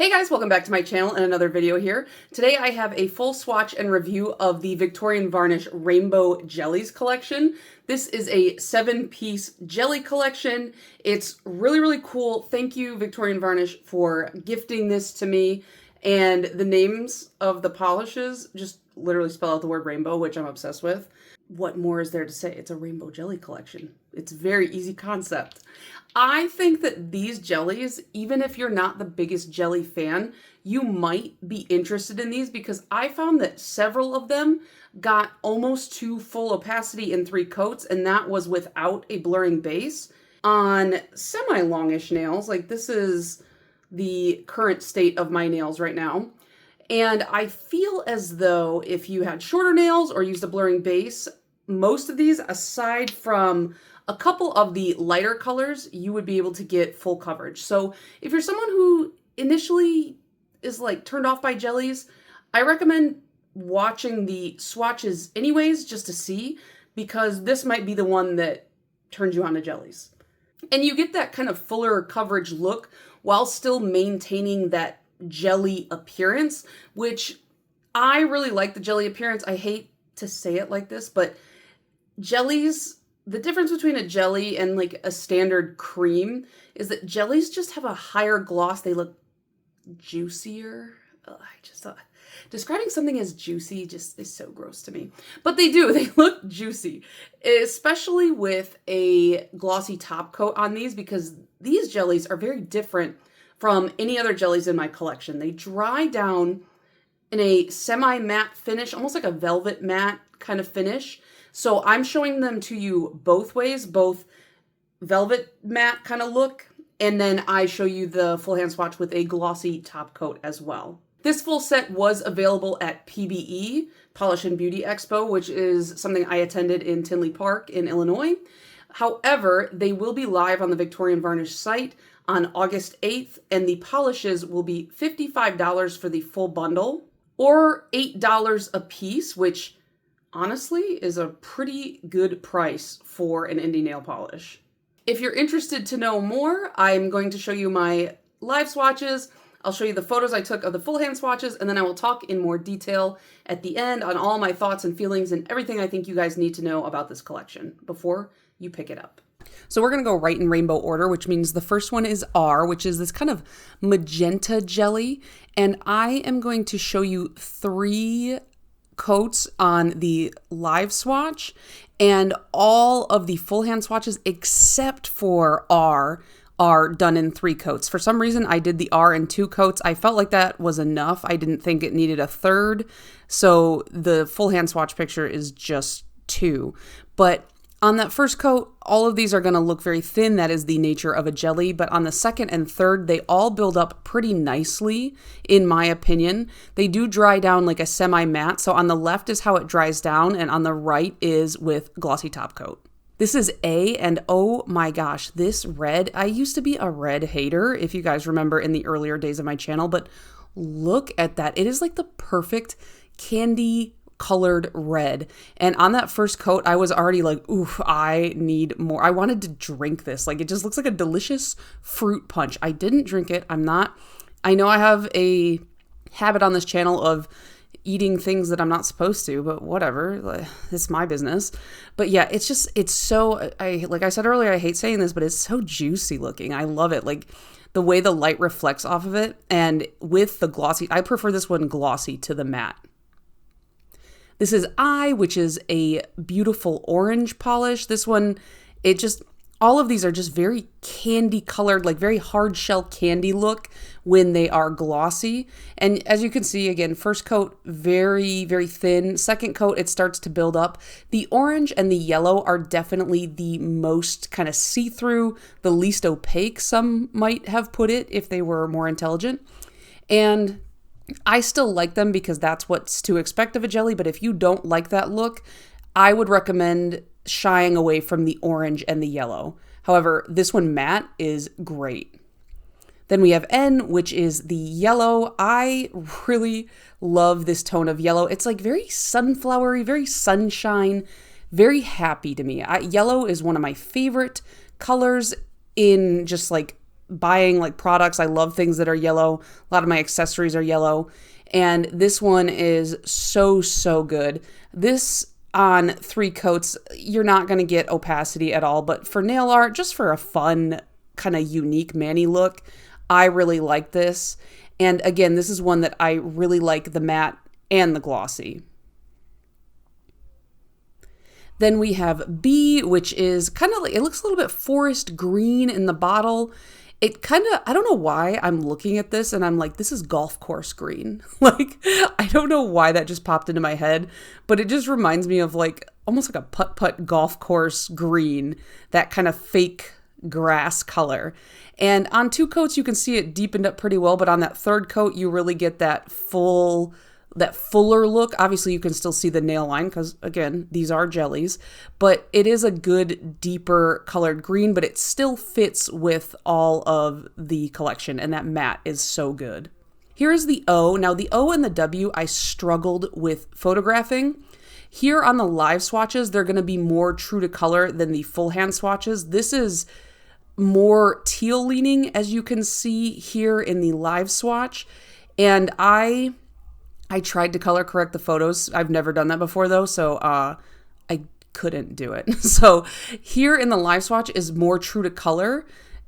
Hey guys, welcome back to my channel and another video here. Today I have a full swatch and review of the Victorian Varnish Rainbow Jellies collection. This is a 7-piece jelly collection. It's really cool. Thank you, Victorian Varnish, for gifting this to me. And the names of the polishes just literally spell out the word rainbow, which I'm obsessed with. What more is there to say? It's a rainbow jelly collection. It's a very easy concept. I think that these jellies, even if you're not the biggest jelly fan, you might be interested in these because I found that several of them got almost to full opacity in 3 coats, and that was without a blurring base. On semi-longish nails, like this is the current state of my nails right now. And I feel as though if you had shorter nails or used a blurring base, most of these, aside from a couple of the lighter colors, you would be able to get full coverage. So if you're someone who initially is like turned off by jellies, I recommend watching the swatches anyways, just to see, because this might be the one that turns you on to jellies. And you get that kind of fuller coverage look while still maintaining that jelly appearance, which I really like the jelly appearance. I hate to say it like this, but jellies, the difference between a jelly and like a standard cream is that jellies just have a higher gloss. They look juicier. Describing something as juicy just is so gross to me. But they do, they look juicy, especially with a glossy top coat on these, because these jellies are very different from any other jellies in my collection. They dry down in a semi-matte finish, almost like a velvet matte kind of finish. So I'm showing them to you both ways, both velvet matte kind of look, and then I show you the full hand swatch with a glossy top coat as well. This full set was available at PBE, Polish and Beauty Expo, which is something I attended in Tinley Park in Illinois. However, they will be live on the Victorian Varnish site on August 8th, and the polishes will be $55 for the full bundle, or $8 a piece, which honestly is a pretty good price for an indie nail polish. If you're interested to know more, I'm going to show you my live swatches. I'll show you the photos I took of the full hand swatches, and then I will talk in more detail at the end on all my thoughts and feelings and everything I think you guys need to know about this collection before you pick it up. So we're going to go right in rainbow order, which means the first one is R, which is this kind of magenta jelly. And I am going to show you 3 coats on the live swatch, and all of the full hand swatches except for R are done in 3 coats. For some reason, I did the R in 2 coats. I felt like that was enough. I didn't think it needed a 3rd. So the full hand swatch picture is just 2. But on that first coat, all of these are going to look very thin. That is the nature of a jelly. But on the second and third, they all build up pretty nicely, in my opinion. They do dry down like a semi-matte. So on the left is how it dries down, and on the right is with glossy top coat. This is A, and oh my gosh, this red, I used to be a red hater, if you guys remember in the earlier days of my channel, but look at that. It is like the perfect candy colored red. And on that first coat, I was already like, oof, I need more. I wanted to drink this. Like, it just looks like a delicious fruit punch. I didn't drink it. I know I have a habit on this channel of eating things that I'm not supposed to, but whatever, it's my business. But yeah, it's so, like I said earlier, I hate saying this, but it's so juicy looking. I love it. Like the way the light reflects off of it, and with the glossy, I prefer this one glossy to the matte. This is I, which is a beautiful orange polish. This one, all of these are just very candy colored, like very hard shell candy look when they are glossy. And as you can see, again, first coat, very thin. Second coat, it starts to build up. The orange and the yellow are definitely the most kind of see-through, the least opaque, some might have put it if they were more intelligent. And I still like them because that's what's to expect of a jelly, but if you don't like that look, I would recommend shying away from the orange and the yellow. However, this one matte is great. Then we have N, which is the yellow. I really love this tone of yellow. It's like very sunflowery, very sunshine, very happy to me. Yellow is one of my favorite colors in just like buying like products. I love things that are yellow. A lot of my accessories are yellow. And this one is so, so good. This on 3 coats, you're not going to get opacity at all. But for nail art, just for a fun, kind of unique mani look, I really like this. And again, this is one that I really like the matte and the glossy. Then we have B, which is kind of like, it looks a little bit forest green in the bottle. It kind of, I don't know why I'm looking at this and I'm like, this is golf course green. Like, I don't know why that just popped into my head, but it just reminds me of like, almost like a putt-putt golf course green, that kind of fake grass color. And on 2 coats, you can see it deepened up pretty well, but on that 3rd coat, you really get that fuller look. Obviously, you can still see the nail line because, again, these are jellies, but it is a good, deeper colored green, but it still fits with all of the collection, and that matte is so good. Here is the O. Now, the O and the W, I struggled with photographing. Here on the live swatches, they're going to be more true to color than the full hand swatches. This is more teal leaning, as you can see here in the live swatch, and I tried to color correct the photos. I've never done that before though, so I couldn't do it. So here in the live swatch is more true to color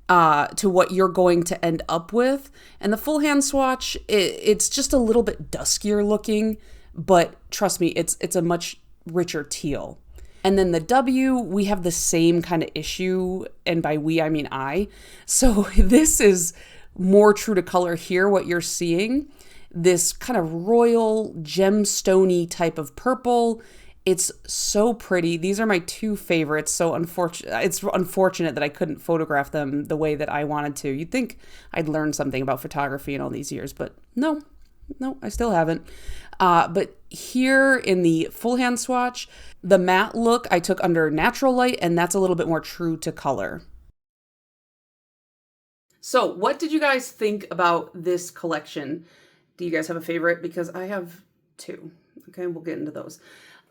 to what you're going to end up with. And the full hand swatch, it's just a little bit duskier looking, but trust me, it's a much richer teal. And then the W, we have the same kind of issue, and by we, I mean I. So this is more true to color here, what you're seeing. This kind of royal gemstone-y type of purple. It's so pretty. These are my 2 favorites. So it's unfortunate that I couldn't photograph them the way that I wanted to. You'd think I'd learned something about photography in all these years, but no, I still haven't. But here in the full hand swatch, the matte look I took under natural light, and that's a little bit more true to color. So what did you guys think about this collection? Do you guys have a favorite? Because I have 2. Okay, we'll get into those.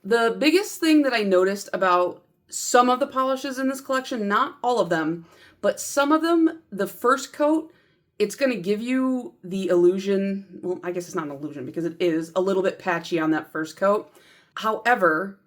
The biggest thing that I noticed about some of the polishes in this collection, not all of them, but some of them, the first coat, it's going to give you the illusion, well, I guess it's not an illusion because it is a little bit patchy on that first coat. However,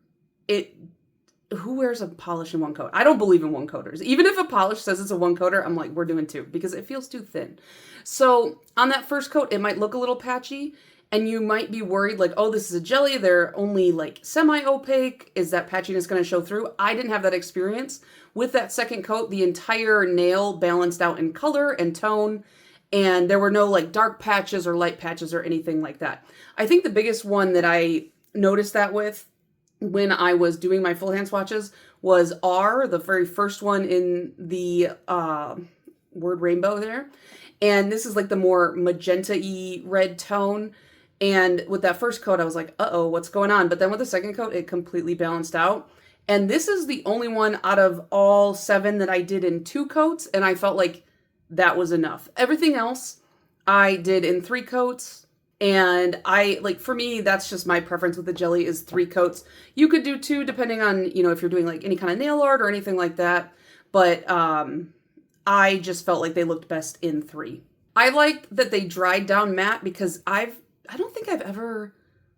who wears a polish in 1 coat? I don't believe in 1 coaters. Even if a polish says it's a 1 coater, I'm like, we're doing 2 because it feels too thin. So on that first coat, it might look a little patchy and you might be worried like, oh, this is a jelly. They're only like semi-opaque. Is that patchiness going to show through? I didn't have that experience. With that second coat, the entire nail balanced out in color and tone, and there were no like dark patches or light patches or anything like that. I think the biggest one that I noticed that with when I was doing my full hand swatches was R, the very first one in the word rainbow there. And this is like the more magenta-y red tone. And with that first coat, I was like, uh-oh, what's going on? But then with the second coat, it completely balanced out. And this is the only one out of all 7 that I did in 2 coats. And I felt like that was enough. Everything else I did in 3 coats. And for me, that's just my preference with the jelly is 3 coats. You could do 2 depending on, if you're doing like any kind of nail art or anything like that. But I just felt like they looked best in 3. I liked that they dried down matte because I don't think I've ever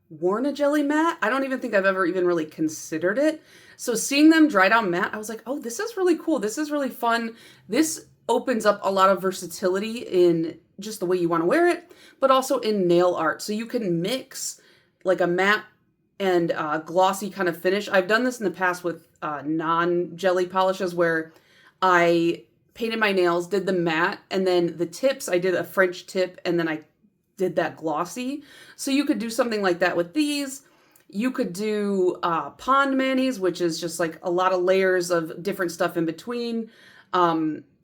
worn a jelly matte. I don't even think I've ever even really considered it. So seeing them dry down matte, I was like, oh, this is really cool. This is really fun. This opens up a lot of versatility in just the way you want to wear it, but also in nail art. So you can mix like a matte and glossy kind of finish. I've done this in the past with non-jelly polishes where I painted my nails, did the matte, and then the tips, I did a French tip, and then I did that glossy. So you could do something like that with these. You could do pond manis, which is just like a lot of layers of different stuff in between.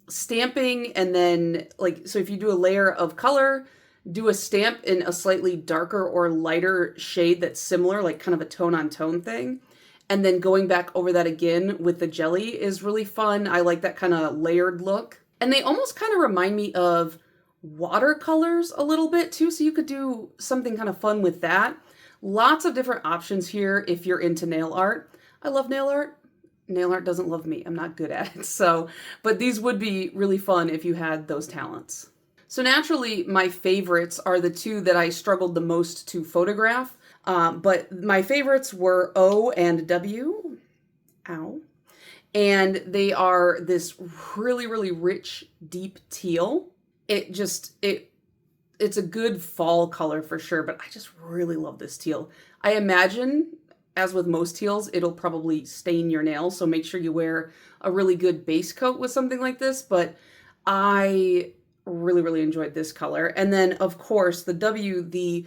Stamping, and then so if you do a layer of color, do a stamp in a slightly darker or lighter shade that's similar, like kind of a tone on tone thing. And then going back over that again with the jelly is really fun. I like that kind of layered look. And they almost kind of remind me of watercolors a little bit too. So you could do something kind of fun with that. Lots of different options here if you're into nail art. I love nail art. nail art doesn't love me. I'm not good at it. So, but these would be really fun if you had those talents. So naturally, my favorites are the two that I struggled the most to photograph. But my favorites were O and W. Ow. And they are this really, really rich, deep teal. It's a good fall color for sure, but I just really love this teal. I imagine, as with most teals, it'll probably stain your nails, so make sure you wear a really good base coat with something like this, but I really, really enjoyed this color. And then, of course, the W,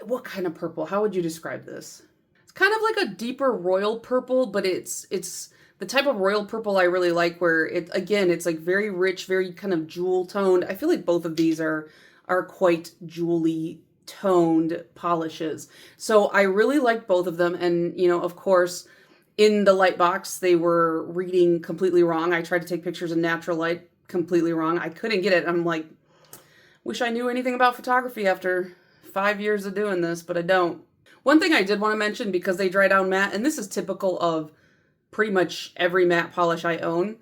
what kind of purple? How would you describe this? It's kind of like a deeper royal purple, but it's the type of royal purple I really like, where it's like very rich, very kind of jewel toned. I feel like both of these are quite jewelly toned polishes. So I really liked both of them. And, of course, in the light box, they were reading completely wrong. I tried to take pictures in natural light, completely wrong. I couldn't get it. I'm like, wish I knew anything about photography after 5 years of doing this, but I don't. One thing I did want to mention, because they dry down matte, and this is typical of pretty much every matte polish I own,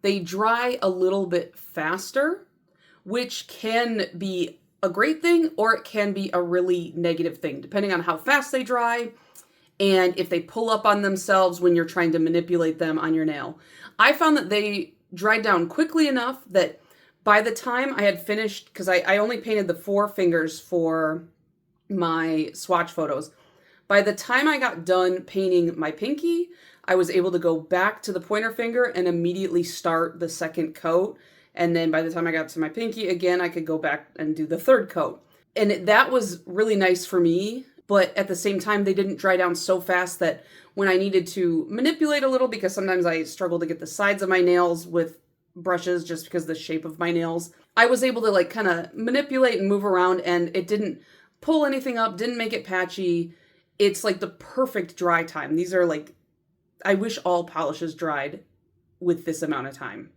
they dry a little bit faster, which can be a great thing or it can be a really negative thing, depending on how fast they dry and if they pull up on themselves when you're trying to manipulate them on your nail. I found that they dried down quickly enough that by the time I had finished, because I only painted the 4 fingers for my swatch photos, by the time I got done painting my pinky, I was able to go back to the pointer finger and immediately start the second coat. And then by the time I got to my pinky, again, I could go back and do the third coat. And that was really nice for me. But at the same time, they didn't dry down so fast that when I needed to manipulate a little, because sometimes I struggle to get the sides of my nails with brushes just because of the shape of my nails, I was able to kind of manipulate and move around, and it didn't pull anything up, didn't make it patchy. It's like the perfect dry time. These are I wish all polishes dried with this amount of time.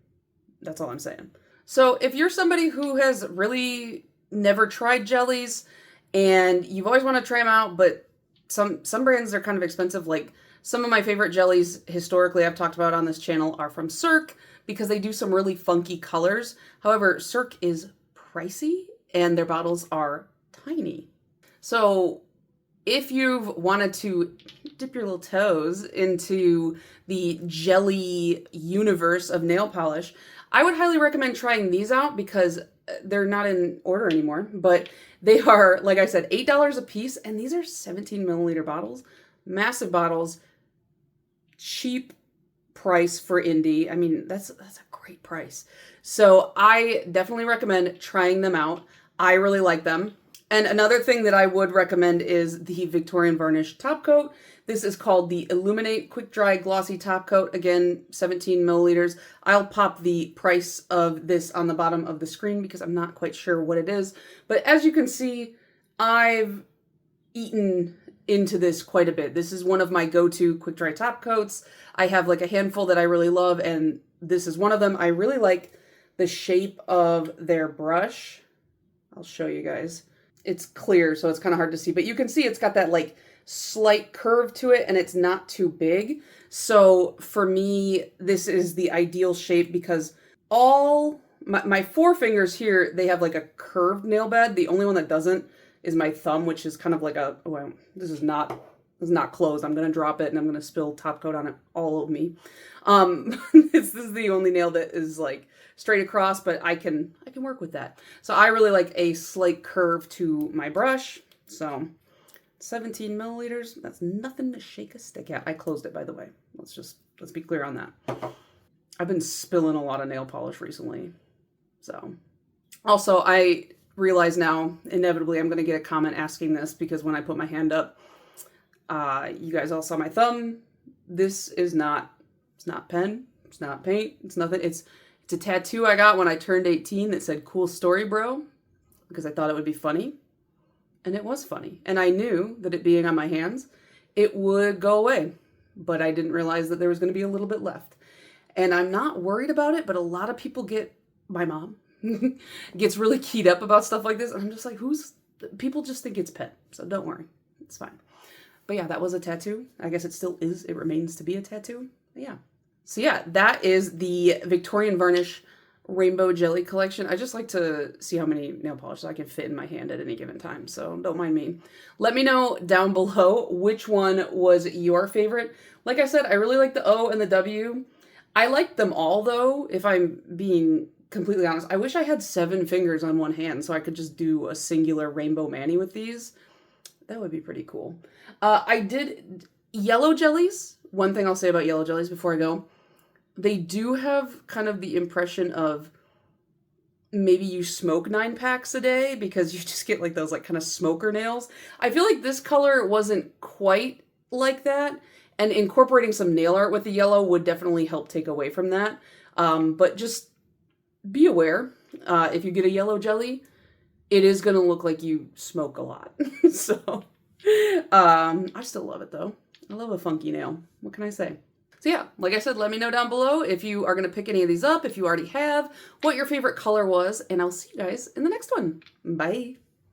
That's all I'm saying. So if you're somebody who has really never tried jellies and you've always wanted to try them out, but some brands are kind of expensive, like some of my favorite jellies historically I've talked about on this channel are from Cirque, because they do some really funky colors. However, Cirque is pricey and their bottles are tiny. So if you've wanted to dip your little toes into the jelly universe of nail polish, I would highly recommend trying these out, because they're not in order anymore, but they are, like I said, $8 a piece, and these are 17 milliliter bottles, massive bottles, cheap price for indie. I mean, that's a great price. So I definitely recommend trying them out. I really like them. And another thing that I would recommend is the Victorian Varnish top coat. This is called the Illuminate Quick Dry Glossy Top Coat. Again, 17 milliliters. I'll pop the price of this on the bottom of the screen because I'm not quite sure what it is. But as you can see, I've eaten into this quite a bit. This is one of my go-to quick dry top coats. I have a handful that I really love, and this is one of them. I really like the shape of their brush. I'll show you guys. It's clear, so it's kind of hard to see, but you can see it's got that slight curve to it, and it's not too big. So for me, this is the ideal shape, because all my 4 fingers here, they have a curved nail bed. The only one that doesn't is my thumb, which is kind of this is not closed. I'm going to drop it and I'm going to spill top coat on it all over me. This is the only nail that is straight across, but I can work with that. So I really like a slight curve to my brush. So 17 milliliters, that's nothing to shake a stick at. I closed it, by the way. Let's be clear on that. I've been spilling a lot of nail polish recently. So also, I realize now, inevitably, I'm going to get a comment asking this, because when I put my hand up, you guys all saw my thumb. This is it's not pen, it's not paint, it's nothing. It's a tattoo I got when I turned 18 that said "Cool story, bro," because I thought it would be funny. And it was funny. And I knew that it being on my hands, it would go away. But I didn't realize that there was going to be a little bit left. And I'm not worried about it, but a lot of people my mom gets really keyed up about stuff like this. And I'm just like, people just think it's pet. So don't worry. It's fine. But yeah, that was a tattoo. I guess it still is. It remains to be a tattoo. Yeah. So yeah, that is the Victorian Varnish Rainbow Jelly collection. I just like to see how many nail polishes I can fit in my hand at any given time, so don't mind me. Let me know down below which one was your favorite. Like I said, I really like the O and the W. I like them all though, if I'm being completely honest. I wish I had 7 fingers on one hand so I could just do a singular rainbow mani with these. That would be pretty cool. I did yellow jellies. One thing I'll say about yellow jellies before I go, they do have kind of the impression of maybe you smoke 9 packs a day because you just get like those like kind of smoker nails. I feel like this color wasn't quite like that, and incorporating some nail art with the yellow would definitely help take away from that. But just be aware, if you get a yellow jelly, it is going to look like you smoke a lot. So, I still love it though. I love a funky nail. What can I say? So yeah, like I said, let me know down below if you are going to pick any of these up, if you already have, what your favorite color was, and I'll see you guys in the next one. Bye.